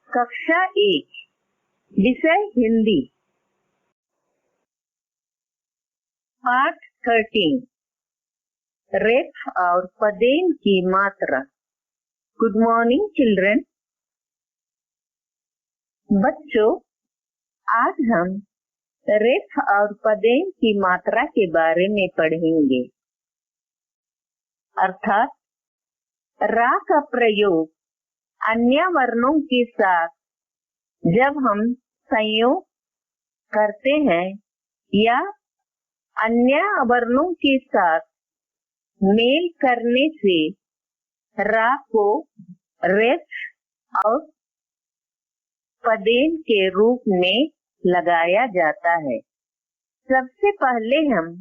कक्षा 1 विषय हिंदी। पाठ 13 रेफ और पदेन की मात्रा। Good morning children. बच्चों, आज हम रेफ और पदेन की मात्रा के बारे में पढ़ेंगे। अर्थात रा का प्रयोग अन्य वर्णों के साथ जब हम संयोग करते हैं या अन्य वर्णों के साथ मेल करने से रा को रेफ और पदेन के रूप में लगाया जाता है। सबसे पहले हम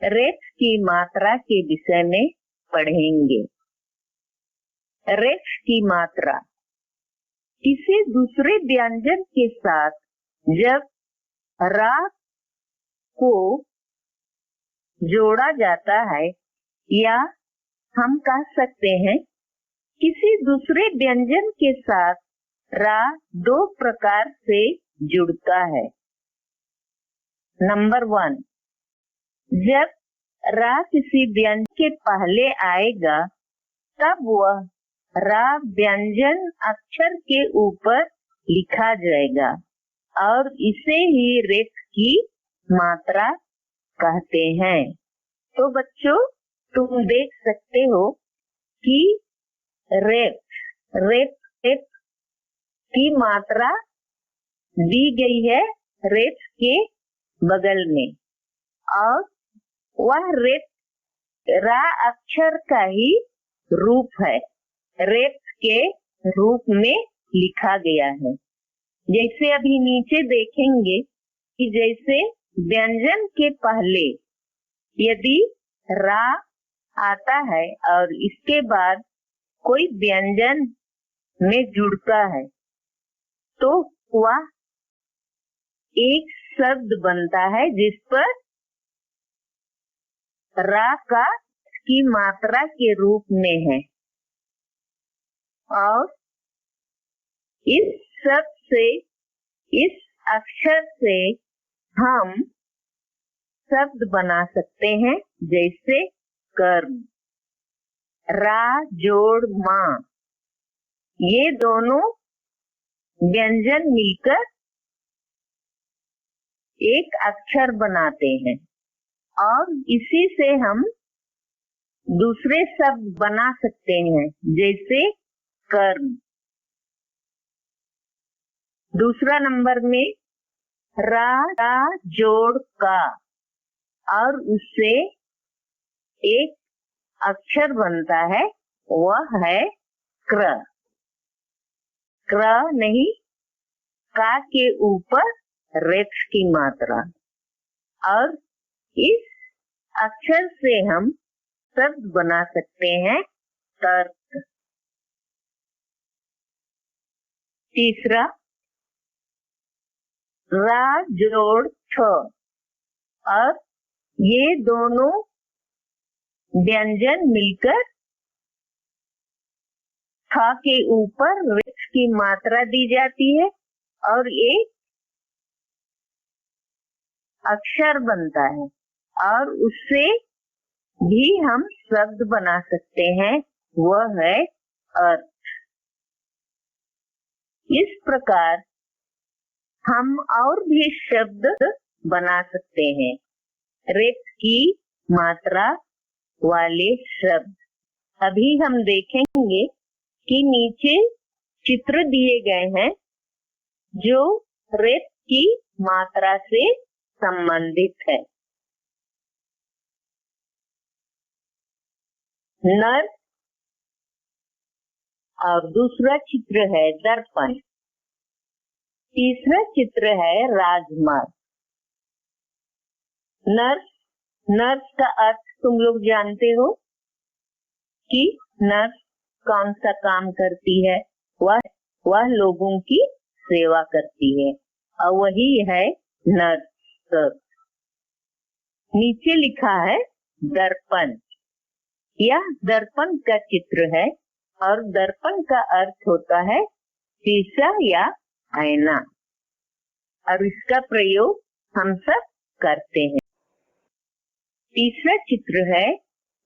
रेफ की मात्रा के विषय में पढ़ेंगे। रेफ की मात्रा किसी दूसरे व्यंजन के साथ जब रा को जोड़ा जाता है या हम कह सकते हैं किसी दूसरे व्यंजन के साथ रा दो प्रकार से जुड़ता है। नंबर 1, जब रा किसी व्यंजन के पहले आएगा तब वह रा व्यंजन अक्षर के ऊपर लिखा जाएगा और इसे ही रेफ की मात्रा कहते हैं। तो बच्चों, तुम देख सकते हो कि रेफ की मात्रा दी गई है रेफ के बगल में और वह रेफ रा अक्षर का ही रूप है, रेफ के रूप में लिखा गया है। जैसे अभी नीचे देखेंगे कि जैसे व्यंजन के पहले यदि रा आता है और इसके बाद कोई व्यंजन में जुड़ता है तो वह एक शब्द बनता है जिस पर रा का की मात्रा के रूप में है और इस शब्द से, इस अक्षर से हम शब्द बना सकते हैं जैसे कर्म, रा जोड़ माँ। ये दोनों व्यंजन मिलकर एक अक्षर बनाते हैं और इसी से हम दूसरे शब्द बना सकते हैं जैसे कर्म। दूसरा नंबर में रा जोड़ का और उससे एक अक्षर बनता है, वह है क्र। क्र नहीं, का के ऊपर रेफ की मात्रा और इस अक्षर से हम शब्द बना सकते हैं तर्क। तीसरा रा जोड़ ठ और ये दोनों व्यंजन मिलकर ठ के ऊपर रेफ की मात्रा दी जाती है और एक अक्षर बनता है और उससे भी हम शब्द बना सकते हैं, वह है अर्थ। इस प्रकार हम और भी शब्द बना सकते हैं रेफ की मात्रा वाले शब्द। अभी हम देखेंगे कि नीचे चित्र दिए गए हैं जो रेफ की मात्रा से संबंधित है। नर और दूसरा चित्र है दर्पण। तीसरा चित्र है राजमार्ग। नर्स का अर्थ तुम लोग जानते हो कि नर्स कौन सा काम करती है, वह लोगों की सेवा करती है और वही है नर्स। नीचे लिखा है दर्पण। यह दर्पण का चित्र है और दर्पण का अर्थ होता है शीशा या आईना, और इसका प्रयोग हम सब करते हैं। तीसरा चित्र है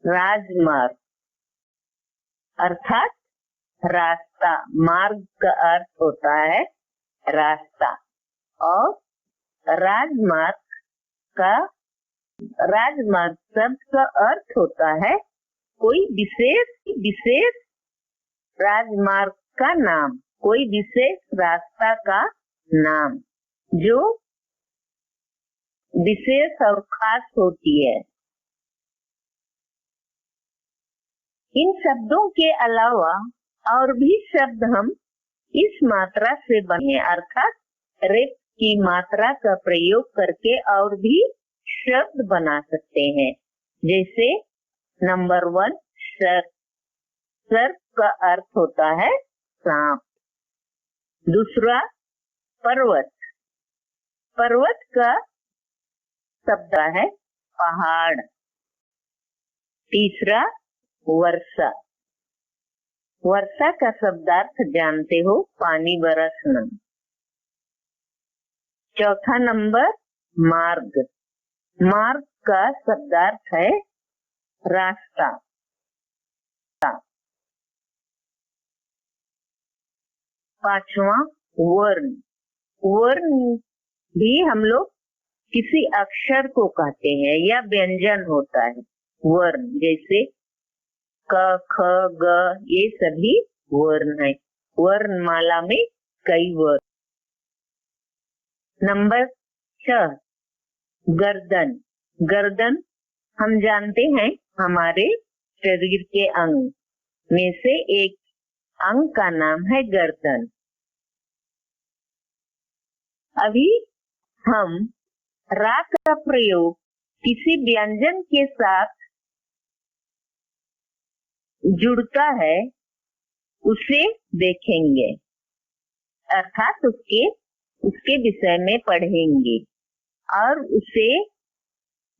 राजमार्ग, अर्थात रास्ता। मार्ग का अर्थ होता है रास्ता, और राजमार्ग शब्द का अर्थ होता है कोई विशेष राजमार्ग का नाम, कोई विशेष रास्ता का नाम जो विशेष और खास होती है। इन शब्दों के अलावा और भी शब्द हम इस मात्रा से बने, अर्थात रेप की मात्रा का प्रयोग करके और भी शब्द बना सकते हैं। जैसे नंबर 1 सर्प, सर्प का अर्थ होता है सांप। दूसरा पर्वत, पर्वत का शब्द है पहाड़। तीसरा वर्षा, वर्षा का शब्दार्थ जानते हो, पानी बरसना। चौथा नंबर मार्ग, मार्ग का शब्दार्थ है रास्ता। पांचवा वर्ण, वर्ण भी हम लोग किसी अक्षर को कहते हैं या व्यंजन होता है वर्ण, जैसे क ख ग, ये सभी वर्ण है। वर्णमाला में कई वर्ण। नंबर 6 गर्दन, गर्दन हम जानते हैं हमारे शरीर के अंग में से एक अंग का नाम है गर्दन। अभी हम रा का प्रयोग किसी व्यंजन के साथ जुड़ता है उसे देखेंगे, अर्थात उसके विषय में पढ़ेंगे। और उसे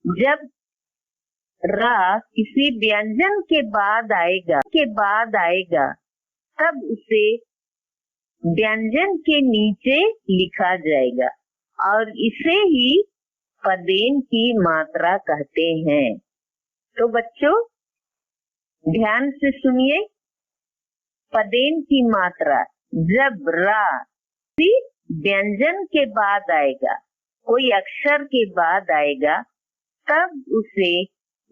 जब रा किसी व्यंजन के बाद आएगा तब उसे व्यंजन के नीचे लिखा जाएगा, और इसे ही पदेन की मात्रा कहते हैं। तो बच्चों ध्यान से सुनिए, पदेन की मात्रा जब रा व्यंजन के बाद आएगा, कोई अक्षर के बाद आएगा, तब उसे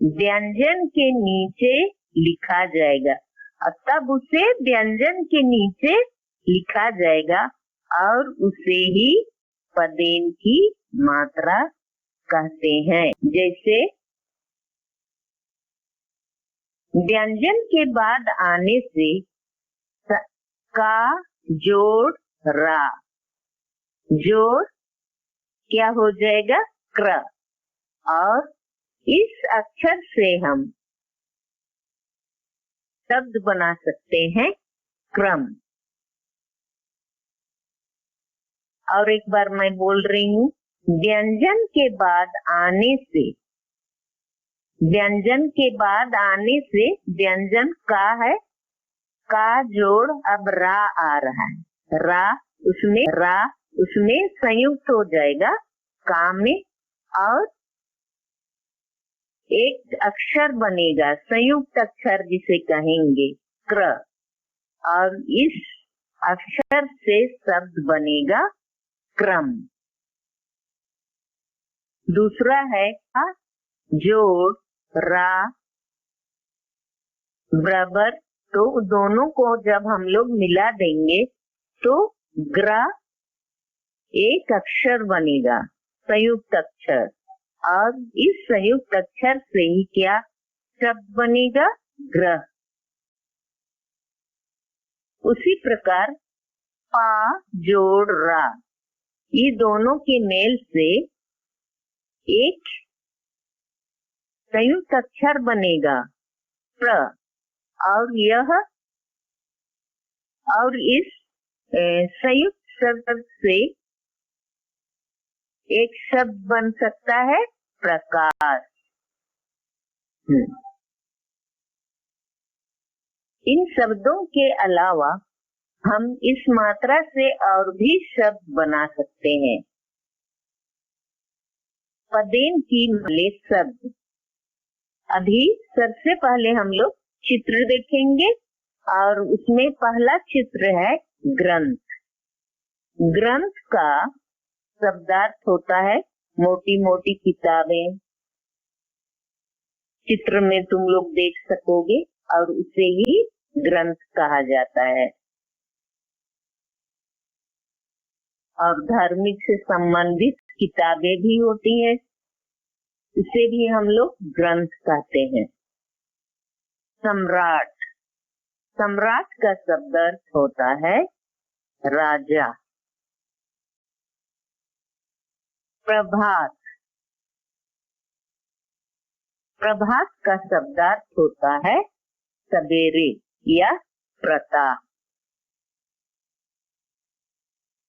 व्यंजन के नीचे लिखा जाएगा, और तब उसे व्यंजन के नीचे लिखा जाएगा, और उसे ही पदेन की मात्रा कहते हैं। जैसे व्यंजन के बाद आने से का जोड़ रा, जोड़ क्या हो जाएगा क्र, और इस अक्षर से हम शब्द बना सकते हैं क्रम। और एक बार मैं बोल रही हूँ, व्यंजन के बाद आने से, व्यंजन के बाद आने से व्यंजन का है, का जोड़ अब रा आ रहा है, रा उसमें संयुक्त हो जाएगा का में, और एक अक्षर बनेगा संयुक्त अक्षर जिसे कहेंगे क्र, और इस अक्षर से शब्द बनेगा क्रम। दूसरा है का जोड़ रा बराबर, तो दोनों को जब हम लोग मिला देंगे तो ग्र एक अक्षर बनेगा संयुक्त अक्षर, और इस संयुक्त अक्षर से ही क्या शब्द बनेगा ग्रह। उसी प्रकार पा जोड़ रा, ये दोनों के मेल से एक संयुक्त अक्षर बनेगा प्र, और इस संयुक्त शब्द से एक शब्द बन सकता है प्रकाश। इन शब्दों के अलावा हम इस मात्रा से और भी शब्द बना सकते हैं। पदेन की मिले शब्द। अभी सबसे पहले हम लोग चित्र देखेंगे और उसमें पहला चित्र है ग्रंथ। ग्रंथ का शब्दार्थ होता है मोटी मोटी किताबें। चित्र में तुम लोग देख सकोगे और उसे ही ग्रंथ कहा जाता है। और धार्मिक से संबंधित किताबें भी होती हैं, उसे भी हम लोग ग्रंथ कहते हैं। सम्राट। सम्राट का शब्दार्थ होता है राजा। प्रभात। प्रभात का शब्दार्थ होता है सवेरे या प्रातः।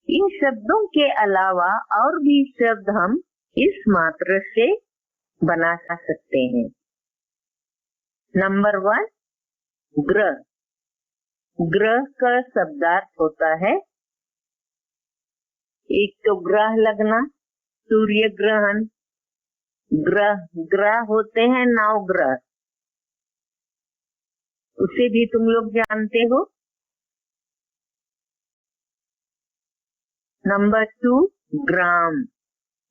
इन शब्दों के अलावा और भी शब्द हम इस मात्रा से बना सकते हैं। नंबर 1 ग्रह। ग्रह का शब्दार्थ होता है एक तो ग्रह लगना, सूर्य ग्रहण। ग्रह होते हैं 9 ग्रह, उसे भी तुम लोग जानते हो। नंबर 2 ग्राम।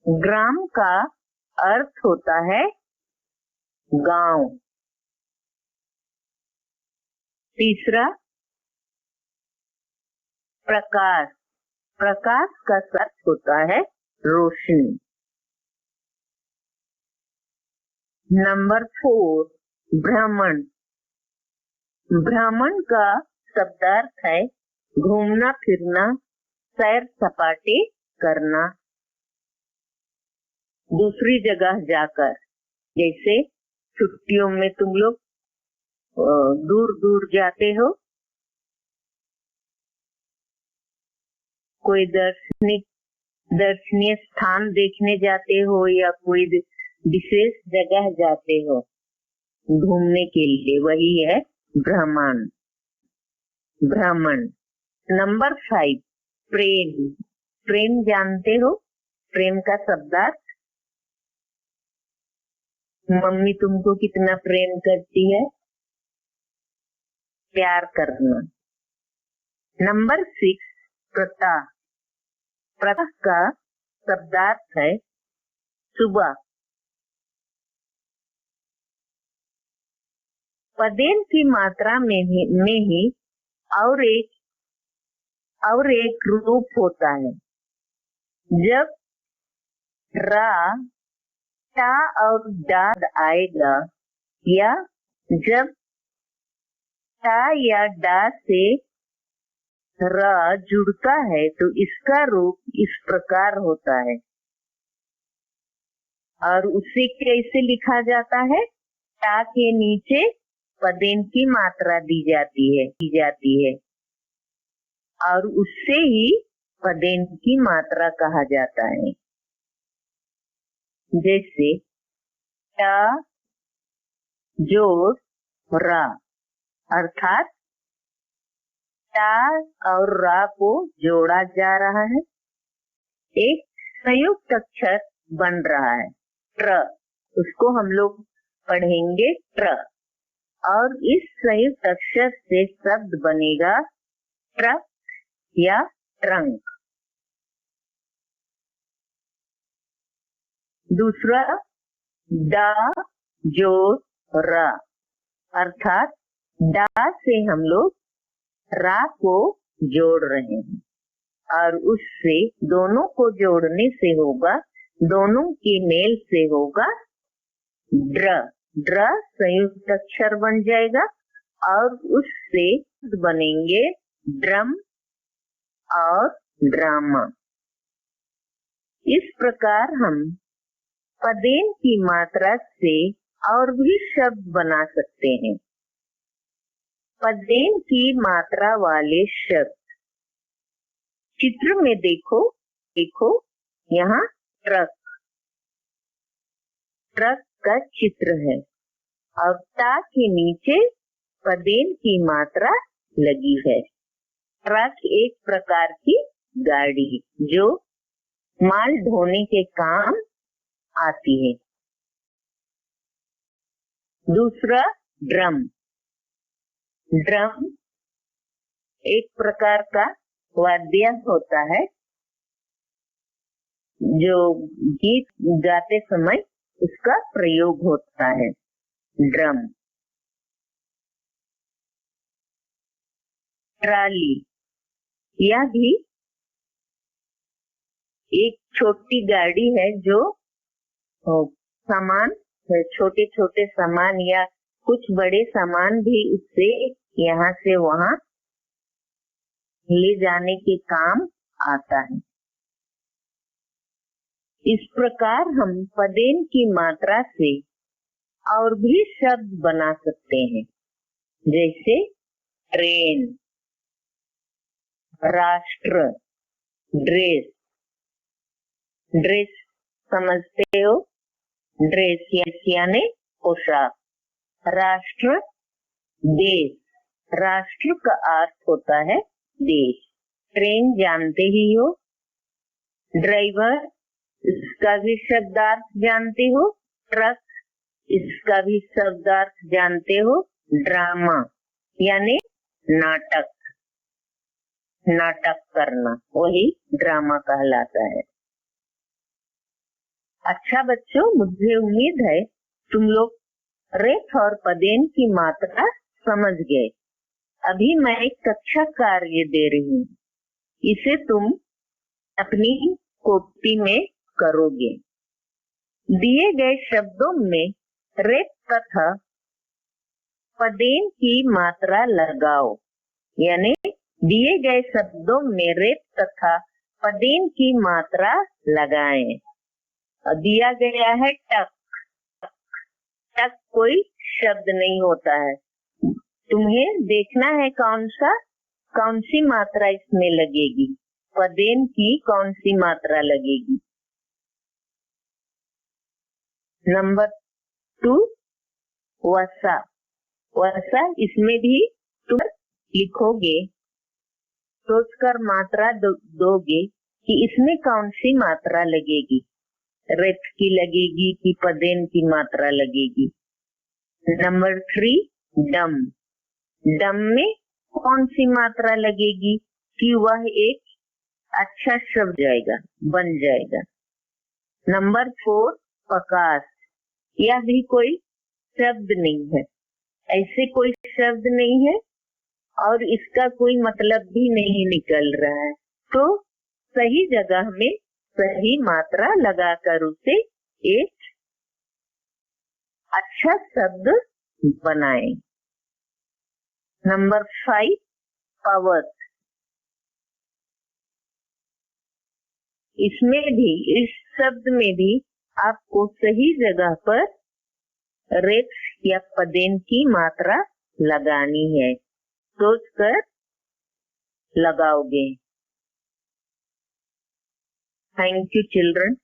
ग्राम का अर्थ होता है गांव। तीसरा प्रकाश। प्रकाश का अर्थ होता है रोशनी। नंबर 4 भ्रमण। भ्रमण का शब्दार्थ है घूमना फिरना, सैर सपाटे करना, दूसरी जगह जाकर। जैसे छुट्टियों में तुम लोग दूर दूर जाते हो, कोई दर्शनीय स्थान देखने जाते हो या कोई विशेष जगह जाते हो घूमने के लिए, वही है भ्रमण। भ्रमण। नंबर 5 प्रेम। प्रेम जानते हो? प्रेम का शब्दार्थ, मम्मी तुमको कितना प्रेम करती है, प्यार करना। नंबर 6 प्रातः। प्रातः का शब्दार्थ है सुबह। पदेन की मात्रा में ही और एक रूप होता है। जब रा, टा और डा आएगा या जब टा या डा से रा जुड़ता है तो इसका रूप इस प्रकार होता है। और उसे कैसे लिखा जाता है? टा के नीचे पदेन की मात्रा दी जाती है और उससे ही पदेन की मात्रा कहा जाता है। जैसे टा जोड़ रा, अर्थात टा और रा को जोड़ा जा रहा है, एक संयुक्त अक्षर बन रहा है ट्र। उसको हम लोग पढ़ेंगे ट्र और इस संयुक्त अक्षर से शब्द बनेगा ट्रक या ट्रंक। दूसरा डा जोड़ रा, अर्थात डा से हम लोग रा को जोड़ रहे हैं और उससे दोनों को जोड़ने से होगा, दोनों के मेल से होगा ड्र। ड्र संयुक्त अक्षर बन जाएगा और उससे बनेंगे ड्रम और ड्रामा। इस प्रकार हम पदेन की मात्रा से और भी शब्द बना सकते हैं। पदेन की मात्रा वाले शब्द चित्र में देखो यहाँ ट्रक। ट्रक का चित्र है और टा के नीचे पदेन की मात्रा लगी है। ट्रक एक प्रकार की गाड़ी जो माल ढोने के काम आती है। दूसरा ड्रम। ड्रम एक प्रकार का वाद्य होता है जो गीत गाते समय उसका प्रयोग होता है, ड्रम। ट्राली, यह भी एक छोटी गाड़ी है जो सामान, छोटे छोटे सामान या कुछ बड़े सामान भी उससे यहाँ से वहाँ ले जाने के काम आता है। इस प्रकार हम पदेन की मात्रा से और भी शब्द बना सकते हैं, जैसे ट्रेन, राष्ट्र, ड्रेस। ड्रेस समझते हो, ड्रेस यानी पोशाक। राष्ट्र, देश। राष्ट्र का अर्थ होता है देश। ट्रेन जानते ही हो। ड्राइवर, इसका भी शब्दार्थ जानते हो। ट्रक, इसका भी शब्दार्थ जानते हो। ड्रामा यानी नाटक, नाटक करना, वही ड्रामा कहलाता है। अच्छा बच्चों, मुझे उम्मीद है तुम लोग रेफ और पदेन की मात्रा समझ गए। अभी मैं एक कक्षा कार्य दे रही हूँ, इसे तुम अपनी कॉपी में करोगे। दिए गए शब्दों में रेफ तथा पदेन की मात्रा लगाओ, यानी दिए गए शब्दों में रेफ तथा पदेन की मात्रा लगाएं। दिया गया है टक। टक कोई शब्द नहीं होता है, तुम्हें देखना है कौन सी मात्रा इसमें लगेगी, पदेन की कौन सी मात्रा लगेगी। नंबर 2, वसा। वसा, इसमें भी तुम लिखोगे, सोचकर मात्रा दोगे कि इसमें कौन सी मात्रा लगेगी, रेफ की लगेगी कि पदेन की मात्रा लगेगी। नंबर 3, डम। डम में कौन सी मात्रा लगेगी कि वह एक अच्छा शब्द जाएगा, बन जाएगा। नंबर 4, पकास। यह भी कोई शब्द नहीं है, ऐसे कोई शब्द नहीं है और इसका कोई मतलब भी नहीं निकल रहा है, तो सही जगह में सही मात्रा लगाकर उसे एक अच्छा शब्द बनाएं। नंबर 5, पवत। इसमें भी, इस शब्द में भी आपको सही जगह पर रेफ या पदेन की मात्रा लगानी है, सोचकर लगाओगे। Thank you, children.